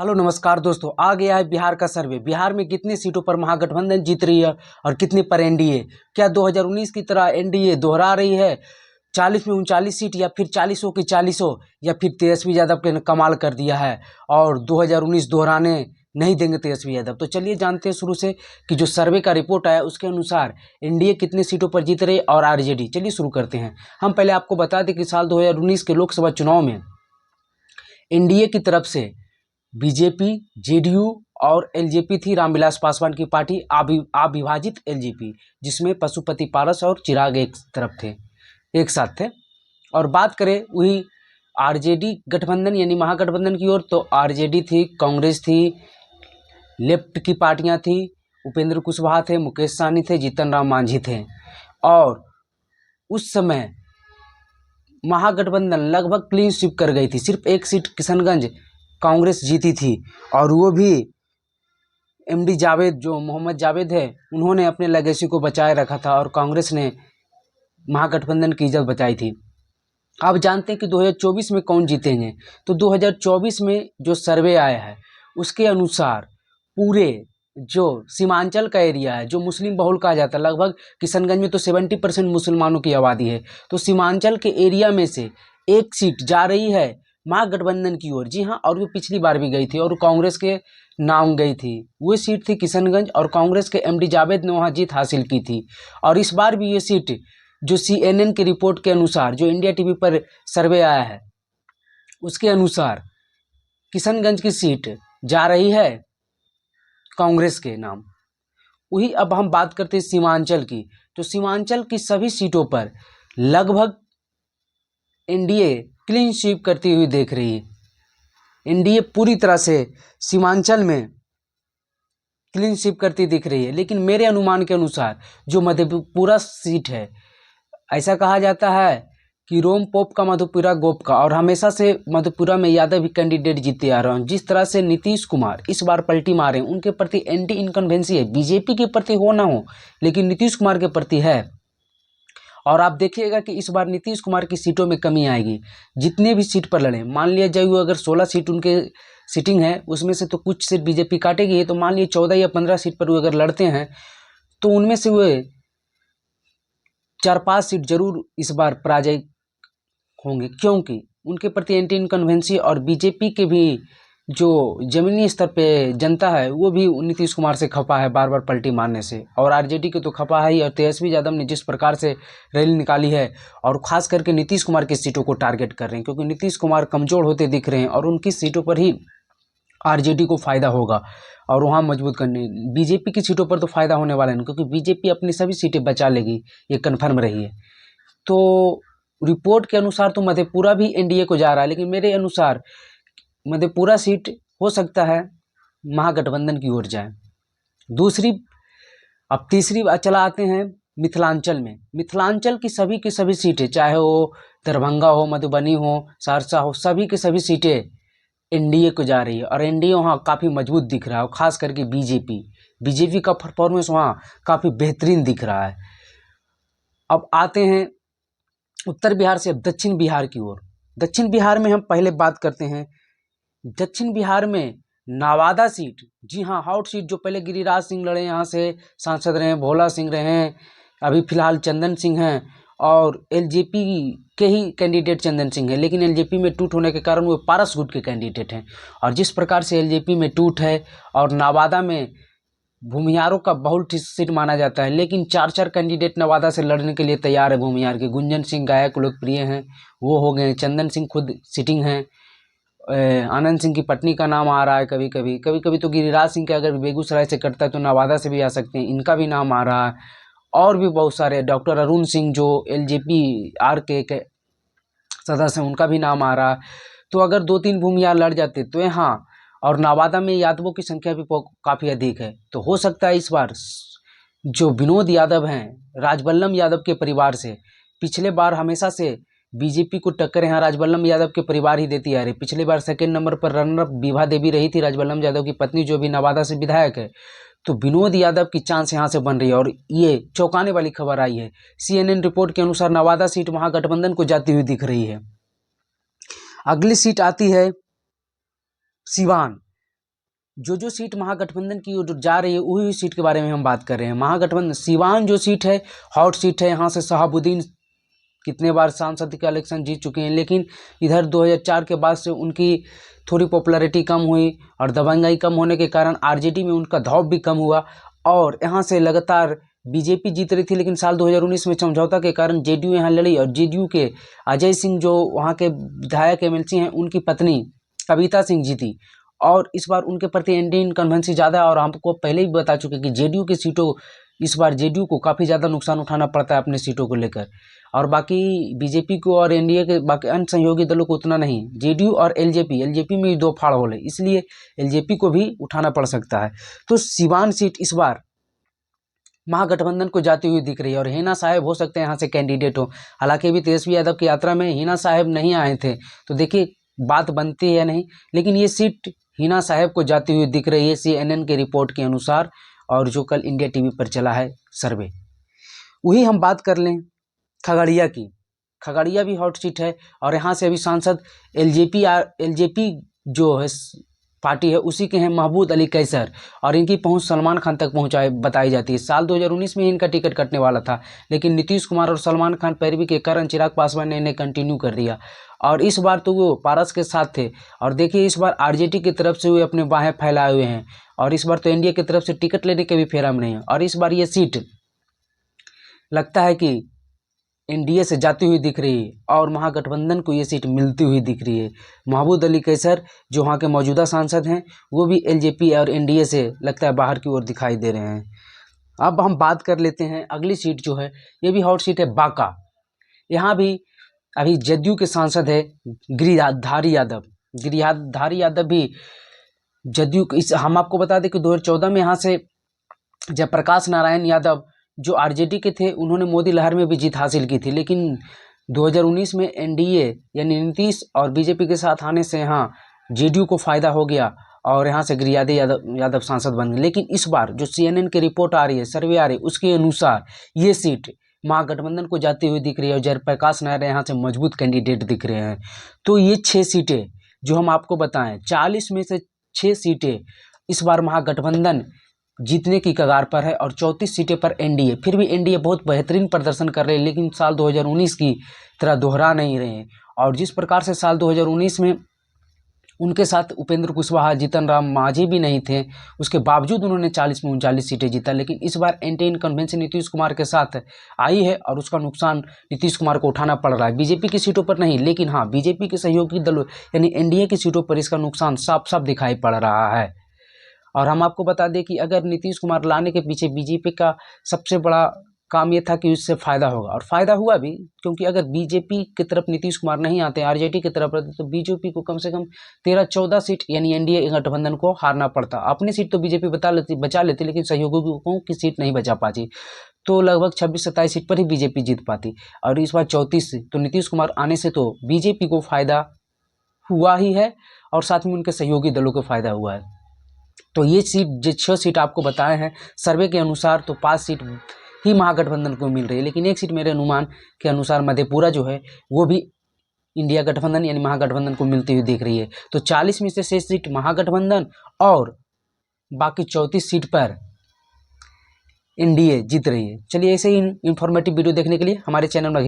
Hello नमस्कार दोस्तों, आ गया है बिहार का सर्वे। बिहार में कितनी सीटों पर महागठबंधन जीत रही है और कितनी पर एनडीए? क्या 2019 की तरह एनडीए दोहरा रही है 40 में 39 सीट, या फिर 40 की 40, या फिर तेजस्वी यादव ने कमाल कर दिया है और 2019 दोहराने नहीं देंगे तेजस्वी यादव? तो चलिए जानते हैं शुरू से कि जो सर्वे का रिपोर्ट आया उसके अनुसार एनडीए कितनी सीटों पर जीत रही है और आरजेडी। चलिए शुरू करते हैं। हम पहले आपको बता दें कि साल 2019 के लोकसभा चुनाव में एनडीए की तरफ से बीजेपी, जेडीयू और एलजेपी थी, रामविलास पासवान की पार्टी, अविभाजित एलजेपी, जिसमें पशुपति पारस और चिराग एक तरफ थे, एक साथ थे। और बात करें वही आरजेडी गठबंधन यानी महागठबंधन की ओर, तो आरजेडी थी, कांग्रेस थी, लेफ्ट की पार्टियां थी, उपेंद्र कुशवाहा थे, मुकेश सहनी थे, जीतन राम मांझी थे। और उस समय महागठबंधन लगभग क्लीन स्वीप कर गई थी। सिर्फ एक सीट किशनगंज कांग्रेस जीती थी, और वो भी एमडी जावेद, जो मोहम्मद जावेद है, उन्होंने अपने लेगेसी को बचाए रखा था और कांग्रेस ने महागठबंधन की इज्जत बचाई थी। अब जानते हैं कि 2024 में कौन जीतेंगे। तो 2024 में जो सर्वे आया है उसके अनुसार पूरे जो सीमांचल का एरिया है, जो मुस्लिम बहुल कहा जाता है, लगभग किशनगंज में तो 70% मुसलमानों की आबादी है, तो सीमांचल के एरिया में से एक सीट जा रही है महागठबंधन की ओर। जी हाँ, और वो पिछली बार भी गई थी और कांग्रेस के नाम गई थी। वो सीट थी किशनगंज और कांग्रेस के एमडी जावेद ने वहाँ जीत हासिल की थी। और इस बार भी ये सीट जो CNN की रिपोर्ट के अनुसार, जो इंडिया टीवी पर सर्वे आया है उसके अनुसार, किशनगंज की सीट जा रही है कांग्रेस के नाम। वही अब हम बात करते हैं सीमांचल की। तो सीमांचल की सभी सीटों पर लगभग एनडीए क्लीन स्वीप करती हुई देख रही है। एनडीए पूरी तरह से सीमांचल में क्लीन स्वीप करती दिख रही है। लेकिन मेरे अनुमान के अनुसार जो मधेपुरा सीट है, ऐसा कहा जाता है कि रोम पोप का मधेपुरा गोप का, और हमेशा से मधेपुरा में यादव ही कैंडिडेट जीते आ रहे हैं। जिस तरह से नीतीश कुमार इस बार पलटी मारे, उनके प्रति एंटी इनकन्वेंसी है, बीजेपी के प्रति हो ना हो लेकिन नीतीश कुमार के प्रति है। और आप देखिएगा कि इस बार नीतीश कुमार की सीटों में कमी आएगी। जितने भी सीट पर लड़े, मान लिया जदयू अगर 16 सीट उनके सीटिंग है, उसमें से तो कुछ सीट बीजेपी काटेगी, तो मान लिया 14 या 15 सीट पर वो अगर लड़ते हैं तो उनमें से वो 4-5 सीट जरूर इस बार पराजय होंगे, क्योंकि उनके प्रति एंटी इनकन्वेंसी और बीजेपी के भी जो जमीनी स्तर पे जनता है वो भी नीतीश कुमार से खफा है बार बार पलटी मारने से, और आरजेडी के तो खफा है ही। और तेजस्वी यादव ने जिस प्रकार से रैली निकाली है और खास करके नीतीश कुमार की सीटों को टारगेट कर रहे हैं, क्योंकि नीतीश कुमार कमजोर होते दिख रहे हैं और उनकी सीटों पर ही आरजेडी को फायदा होगा और वहाँ मजबूत करने। बीजेपी की सीटों पर तो फायदा होने वाला नहीं, क्योंकि बीजेपी अपनी सभी सीटें बचा लेगी, ये कन्फर्म रही है। तो रिपोर्ट के अनुसार तो मधेपुरा भी एनडीए को जा रहा है, लेकिन मेरे अनुसार मधेपुरा सीट हो सकता है महागठबंधन की ओर जाए। दूसरी, अब तीसरी बात चला आते हैं मिथिलांचल में। मिथिलांचल की सभी सीटें, चाहे वो दरभंगा हो, मधुबनी हो, सहरसा हो, सभी की सभी सीटें एनडीए को जा रही है और एनडीए वहाँ काफ़ी मजबूत दिख रहा है। और खास करके बीजेपी का परफॉर्मेंस वहाँ काफ़ी बेहतरीन दिख रहा है। अब आते हैं उत्तर बिहार से अब दक्षिण बिहार की ओर। दक्षिण बिहार में हम पहले बात करते हैं। दक्षिण बिहार में नवादा सीट, जी हाँ, हॉट सीट, जो पहले गिरिराज सिंह लड़े, यहाँ से सांसद रहे, भोला सिंह रहे हैं, अभी फिलहाल चंदन सिंह हैं, और एलजेपी के ही कैंडिडेट चंदन सिंह है, लेकिन एलजेपी में टूट होने के कारण वो पारस गुट के कैंडिडेट हैं। और जिस प्रकार से एलजेपी में टूट है और नवादा में भूमिहारों का बहुल सीट माना जाता है, लेकिन 4 कैंडिडेट नवादा से लड़ने के लिए तैयार है भूमिहार के। गुंजन सिंह गायक लोकप्रिय हैं, वो हो गए, चंदन सिंह खुद सिटिंग हैं, आनंद सिंह की पत्नी का नाम आ रहा है, कभी कभी तो गिरिराज सिंह के अगर बेगूसराय से कटता है तो नवादा से भी आ सकते हैं, इनका भी नाम आ रहा है। और भी बहुत सारे, डॉक्टर अरुण सिंह जो एलजेपी आर के सदस्य हैं, उनका भी नाम आ रहा है। तो अगर 2-3 भूमिहार लड़ जाते तो हाँ, और नवादा में यादवों की संख्या भी काफ़ी अधिक है, तो हो सकता है इस बार जो विनोद यादव हैं, राजबल्लभ यादव के परिवार से, पिछले बार हमेशा से बीजेपी को टक्कर यहाँ राजबल्लभ यादव के परिवार ही देती आ रही। पिछले बार सेकेंड नंबर पर रनर विभा देवी रही थी, राजबल्लभ यादव की पत्नी, जो भी नवादा से विधायक है। तो विनोद यादव की चांस यहाँ से बन रही है और ये चौंकाने वाली खबर आई है। CNN रिपोर्ट के अनुसार नवादा सीट महागठबंधन को जाती हुई दिख रही है। अगली सीट आती है सिवान। जो सीट महागठबंधन की जो जा रही है वही सीट के बारे में हम बात कर रहे हैं। महागठबंधन सीवान जो सीट है हॉट सीट है, यहाँ से शहाबुद्दीन कितने बार सांसद का इलेक्शन जीत चुके हैं, लेकिन इधर 2004 के बाद से उनकी थोड़ी पॉपुलैरिटी कम हुई और दबंगाई कम होने के कारण आरजेडी में उनका दौर भी कम हुआ और यहाँ से लगातार बीजेपी जीत रही थी। लेकिन साल 2019 में समझौता के कारण जेडीयू यहाँ लड़ी और जेडीयू के अजय सिंह जो वहाँ के विधायक एमएलसी हैं उनकी पत्नी कविता सिंह जीती और इस बार उनके प्रति एंटी इनकम्बेंसी ज़्यादा है। और हमको पहले ही बता चुके कि जेडीयू की सीटों इस बार जेडीयू को काफ़ी ज़्यादा नुकसान उठाना पड़ता है अपने सीटों को लेकर और बाकी बीजेपी को और एनडीए के बाकी अन्य सहयोगी दलों को उतना नहीं। जेडीयू और एलजेपी में भी दो फाड़ होले, इसलिए एलजेपी को भी उठाना पड़ सकता है। तो सिवान सीट इस बार महागठबंधन को जाती हुई दिख रही है और हिना साहब हो सकते हैं यहाँ से कैंडिडेट हो। हालांकि अभी तेजस्वी यादव की यात्रा में हिना साहब नहीं आए थे, तो देखिए बात बनती है या नहीं, लेकिन ये सीट हिना साहब को जाती हुई दिख रही है CNN के रिपोर्ट के अनुसार और जो कल इंडिया टीवी पर चला है सर्वे। वही हम बात कर लें खगड़िया की। खगड़िया भी हॉट सीट है और यहाँ से अभी सांसद एलजेपी जो है पार्टी है उसी के हैं महबूद अली कैसर और इनकी पहुंच सलमान खान तक बताई जाती है। साल 2019 में इनका टिकट कटने वाला था, लेकिन नीतीश कुमार और सलमान खान पैरवी के कारण चिराग पासवान ने इन्हें कंटिन्यू कर दिया और इस बार तो वो पारस के साथ थे। और देखिए इस बार आरजेडी की तरफ से वे अपने बाहें फैलाए हुए हैं और इस बार तो एनडीए की तरफ से टिकट लेने के भी फेरा में नहीं है और इस बार ये सीट लगता है कि एनडीए से जाती हुई दिख रही है और महागठबंधन को ये सीट मिलती हुई दिख रही है। महबूद अली कैसर जो वहाँ के मौजूदा सांसद हैं वो भी एलजेपी और एनडीए से लगता है बाहर की ओर दिखाई दे रहे हैं। अब हम बात कर लेते हैं अगली सीट जो है, ये भी हॉट सीट है बांका। यहाँ भी अभी जदयू के सांसद है गिरिधारी यादव भी जदयू हम आपको बता दें कि 2014 में यहाँ से जयप्रकाश नारायण यादव जो आरजेडी के थे उन्होंने मोदी लहर में भी जीत हासिल की थी, लेकिन 2019 में एनडीए यानी नीतीश और बीजेपी के साथ आने से यहाँ जेडीयू को फ़ायदा हो गया और यहाँ से गिरिधारी यादव सांसद बन गए। लेकिन इस बार जो CNN की रिपोर्ट आ रही है, सर्वे आ रही है, उसके अनुसार ये सीट महागठबंधन को जाती हुई दिख रही है और जयप्रकाश नारायण यहाँ से मजबूत कैंडिडेट दिख रहे हैं। तो ये 6 सीटें जो हम आपको बताएं, 40 में से 6 सीटें इस बार महागठबंधन जीतने की कगार पर है और 34 सीटें पर एनडीए। फिर भी एनडीए बहुत बेहतरीन प्रदर्शन कर रहे हैं, लेकिन साल 2019 की तरह दोहरा नहीं रहे हैं। और जिस प्रकार से साल 2019 में उनके साथ उपेंद्र कुशवाहा, जीतन राम मांझी भी नहीं थे, उसके बावजूद उन्होंने 40 में 39 सीटें जीता। लेकिन इस बार एंटी इनकम्बेंसी नीतीश कुमार के साथ आई है और उसका नुकसान नीतीश कुमार को उठाना पड़ रहा है। बीजेपी की सीटों पर नहीं, लेकिन हाँ बीजेपी के सहयोगी दलों यानी एनडीए की सीटों पर इसका नुकसान साफ साफ दिखाई पड़ रहा है। और हम आपको बता दें कि अगर नीतीश कुमार लाने के पीछे बीजेपी का सबसे बड़ा काम ये था कि उससे फ़ायदा होगा और फ़ायदा हुआ भी, क्योंकि अगर बीजेपी की तरफ नीतीश कुमार नहीं आते, आरजेडी की तरफ रहते, तो बीजेपी को कम से कम 13-14 सीट यानी एनडीए गठबंधन को हारना पड़ता। अपनी सीट तो बीजेपी बचा लेती, लेकिन सहयोगियों की सीट नहीं बचा पाती, तो लगभग 26-27 सीट पर ही बीजेपी जीत पाती। और इस बार 34, तो नीतीश कुमार आने से तो बीजेपी को फ़ायदा हुआ ही है और साथ में उनके सहयोगी दलों को फ़ायदा हुआ है। तो ये सीट जो 6 सीट आपको बताए हैं सर्वे के अनुसार, तो 5 सीट ही महागठबंधन को मिल रही है, लेकिन एक सीट मेरे अनुमान के अनुसार मधेपुरा जो है वो भी इंडिया गठबंधन यानी महागठबंधन को मिलती हुई दिख रही है। तो 40 में से 6 सीट महागठबंधन और बाकी 34 सीट पर एनडीए जीत रही है। चलिए ऐसे ही इन्फॉर्मेटिव वीडियो देखने के लिए हमारे चैनल में